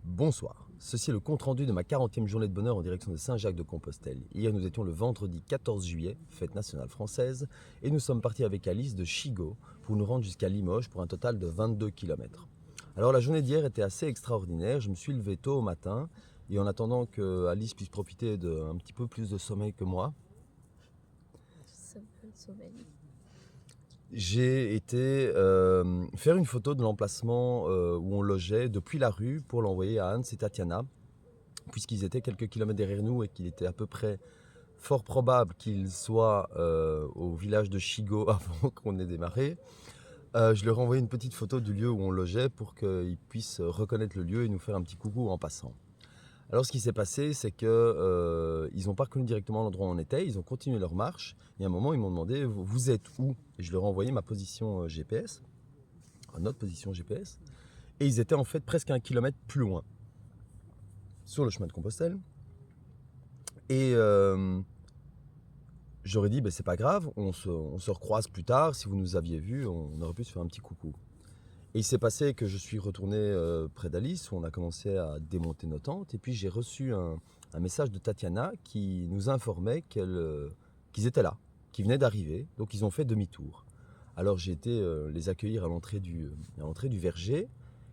Bonsoir, ceci est le compte-rendu de ma 40e journée de bonheur en direction de Saint-Jacques-de-Compostelle. Hier nous étions le vendredi 14 juillet, fête nationale française, et nous sommes partis avec Alice de Chigo pour nous rendre jusqu'à Limoges pour un total de 22 km. Alors la journée d'hier était assez extraordinaire, je me suis levé tôt au matin, et en attendant que Alice puisse profiter d'un petit peu plus de sommeil que moi, j'ai été faire une photo de l'emplacement où on logeait depuis la rue pour l'envoyer à Hans et Tatiana, puisqu'ils étaient quelques kilomètres derrière nous et qu'il était à peu près fort probable qu'ils soient au village de Chigo avant qu'on ait démarré. Je leur ai envoyé une petite photo du lieu où on logeait pour qu'ils puissent reconnaître le lieu et nous faire un petit coucou en passant. Alors ce qui s'est passé, c'est que ils n'ont pas reconnu directement l'endroit où on était, ils ont continué leur marche, et à un moment ils m'ont demandé vous êtes où? Et je leur ai envoyé ma position GPS, notre position GPS, et ils étaient en fait presque 1 kilomètre plus loin, sur le chemin de Compostelle. Et j'aurais dit c'est pas grave, on se recroise plus tard, si vous nous aviez vus, on aurait pu se faire un petit coucou. Et il s'est passé que je suis retourné près d'Alice, où on a commencé à démonter nos tentes, et puis j'ai reçu un message de Tatiana qui nous informait qu'ils étaient là, qu'ils venaient d'arriver, donc ils ont fait demi-tour. Alors j'ai été les accueillir à l'entrée du verger,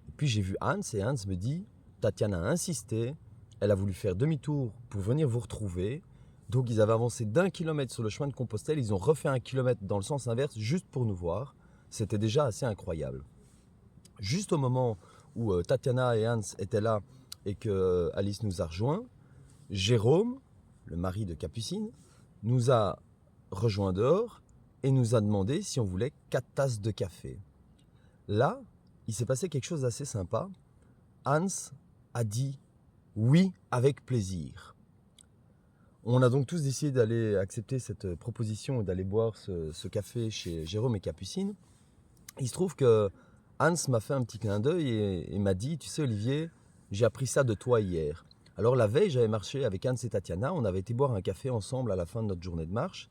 et puis j'ai vu Hans, et Hans me dit, Tatiana a insisté, elle a voulu faire demi-tour pour venir vous retrouver, donc ils avaient avancé d'1 kilomètre sur le chemin de Compostelle, ils ont refait 1 kilomètre dans le sens inverse juste pour nous voir, c'était déjà assez incroyable. Juste au moment où Tatiana et Hans étaient là et que Alice nous a rejoints, Jérôme, le mari de Capucine, nous a rejoints dehors et nous a demandé si on voulait 4 tasses de café. Là, il s'est passé quelque chose d'assez sympa. Hans a dit oui avec plaisir. On a donc tous décidé d'aller accepter cette proposition et d'aller boire ce café chez Jérôme et Capucine. Il se trouve que Hans m'a fait un petit clin d'œil et m'a dit, tu sais Olivier, j'ai appris ça de toi hier. Alors la veille, j'avais marché avec Hans et Tatiana, on avait été boire un café ensemble à la fin de notre journée de marche,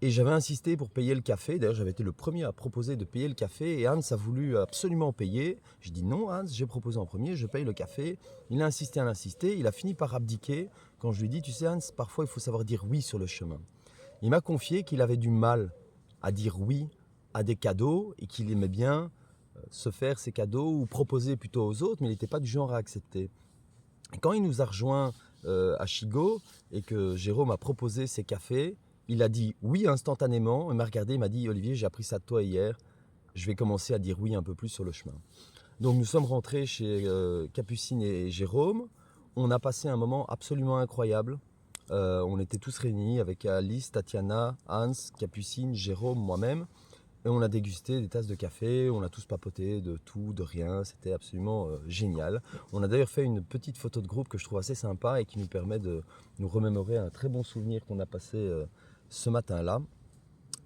et j'avais insisté pour payer le café. D'ailleurs, j'avais été le premier à proposer de payer le café, et Hans a voulu absolument payer. J'ai dit non Hans, j'ai proposé en premier, je paye le café. Il a insisté, il a fini par abdiquer quand je lui ai dit, tu sais Hans, parfois il faut savoir dire oui sur le chemin. Il m'a confié qu'il avait du mal à dire oui à des cadeaux et qu'il aimait bien se faire ses cadeaux ou proposer plutôt aux autres, mais il n'était pas du genre à accepter. Et quand il nous a rejoints à Chigo et que Jérôme a proposé ses cafés, il a dit oui instantanément, il m'a regardé, il m'a dit Olivier, j'ai appris ça de toi hier, je vais commencer à dire oui un peu plus sur le chemin. Donc nous sommes rentrés chez Capucine et Jérôme, on a passé un moment absolument incroyable. On était tous réunis avec Alice, Tatiana, Hans, Capucine, Jérôme, moi-même. Et on a dégusté des tasses de café, on a tous papoté de tout, de rien, c'était absolument génial. On a d'ailleurs fait une petite photo de groupe que je trouve assez sympa et qui nous permet de nous remémorer un très bon souvenir qu'on a passé ce matin-là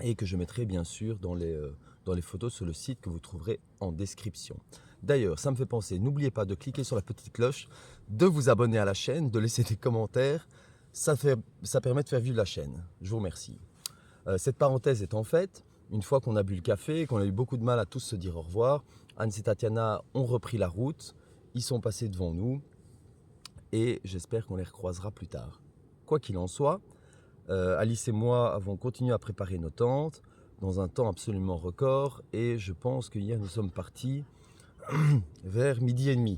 et que je mettrai bien sûr dans les photos sur le site que vous trouverez en description. D'ailleurs, ça me fait penser, n'oubliez pas de cliquer sur la petite cloche, de vous abonner à la chaîne, de laisser des commentaires, ça permet de faire vivre la chaîne. Je vous remercie. Cette parenthèse étant faite, une fois qu'on a bu le café, qu'on a eu beaucoup de mal à tous se dire au revoir, Hans et Tatiana ont repris la route, ils sont passés devant nous et j'espère qu'on les recroisera plus tard. Quoi qu'il en soit, Alice et moi avons continué à préparer nos tentes dans un temps absolument record et je pense que hier nous sommes partis vers 12h30.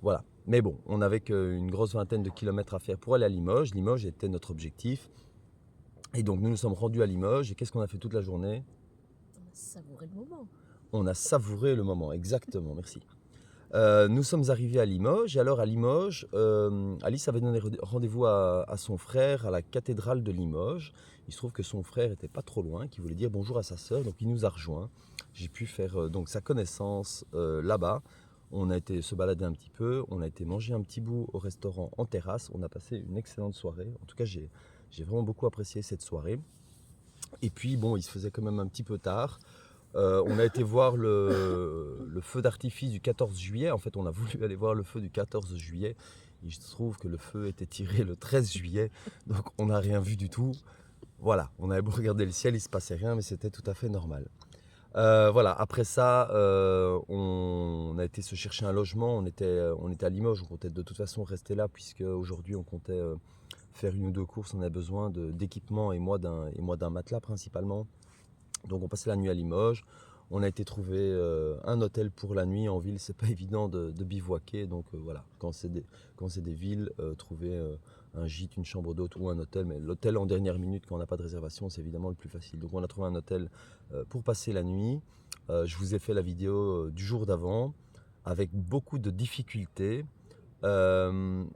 Voilà. Mais bon, on n'avait qu'une grosse vingtaine de kilomètres à faire pour aller à Limoges. Limoges était notre objectif. Et donc nous nous sommes rendus à Limoges et qu'est-ce qu'on a fait toute la journée? On a savouré le moment. On a savouré le moment, exactement, merci. Nous sommes arrivés à Limoges et alors à Limoges, Alice avait donné rendez-vous à son frère à la cathédrale de Limoges. Il se trouve que son frère était pas trop loin, qui voulait dire bonjour à sa sœur, donc il nous a rejoints. J'ai pu faire donc sa connaissance là-bas. On a été se balader un petit peu, on a été manger un petit bout au restaurant en terrasse. On a passé une excellente soirée. En tout cas, j'ai vraiment beaucoup apprécié cette soirée. Et puis bon, il se faisait quand même un petit peu tard. On a été voir le feu d'artifice du 14 juillet. En fait, on a voulu aller voir le feu du 14 juillet. Il se trouve que le feu était tiré le 13 juillet. Donc on n'a rien vu du tout. Voilà, on avait beau regarder le ciel, il ne se passait rien, mais c'était tout à fait normal. Voilà, après ça, on a été se chercher un logement. On était à Limoges, on comptait de toute façon rester là puisque aujourd'hui on comptait, faire 1 ou 2 courses. On avait besoin d'équipement et moi d'un matelas principalement. Donc on passait la nuit à Limoges. On a été trouver, un hôtel pour la nuit. En ville, c'est pas évident de bivouaquer, donc voilà. Quand c'est des villes, trouver, un gîte, une chambre d'hôte ou un hôtel, mais l'hôtel en dernière minute quand on n'a pas de réservation, c'est évidemment le plus facile. Donc on a trouvé un hôtel, pour passer la nuit. Je vous ai fait la vidéo, du jour d'avant avec beaucoup de difficultés.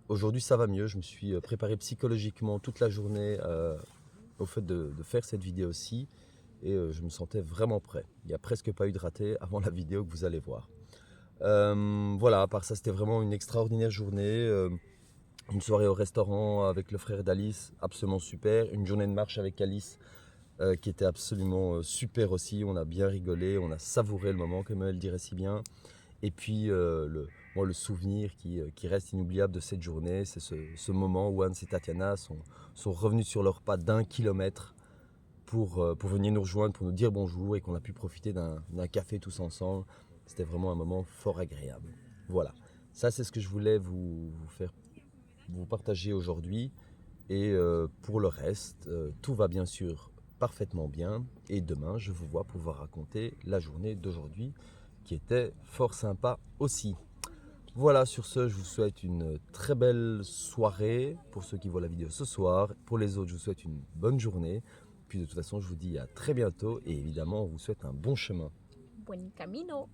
Aujourd'hui ça va mieux, je me suis, préparé psychologiquement toute la journée, au fait de faire cette vidéo-ci et je me sentais vraiment prêt. Il n'y a presque pas eu de raté avant la vidéo que vous allez voir. Voilà, à part ça, c'était vraiment une extraordinaire journée. Une soirée au restaurant avec le frère d'Alice, absolument super. Une journée de marche avec Alice, qui était absolument super aussi. On a bien rigolé, on a savouré le moment, comme elle dirait si bien. Et puis, moi, le souvenir qui reste inoubliable de cette journée, c'est ce moment où Hans et Tatiana sont revenus sur leurs pas d'1 kilomètre pour venir nous rejoindre, pour nous dire bonjour et qu'on a pu profiter d'un café tous ensemble. C'était vraiment un moment fort agréable. Voilà, ça c'est ce que je voulais vous partager aujourd'hui. Et pour le reste, tout va bien sûr parfaitement bien. Et demain, je vous vois pour vous raconter la journée d'aujourd'hui qui était fort sympa aussi. Voilà, sur ce, je vous souhaite une très belle soirée pour ceux qui voient la vidéo ce soir. Pour les autres, je vous souhaite une bonne journée. Puis de toute façon, je vous dis à très bientôt et évidemment, on vous souhaite un bon chemin. Buen camino.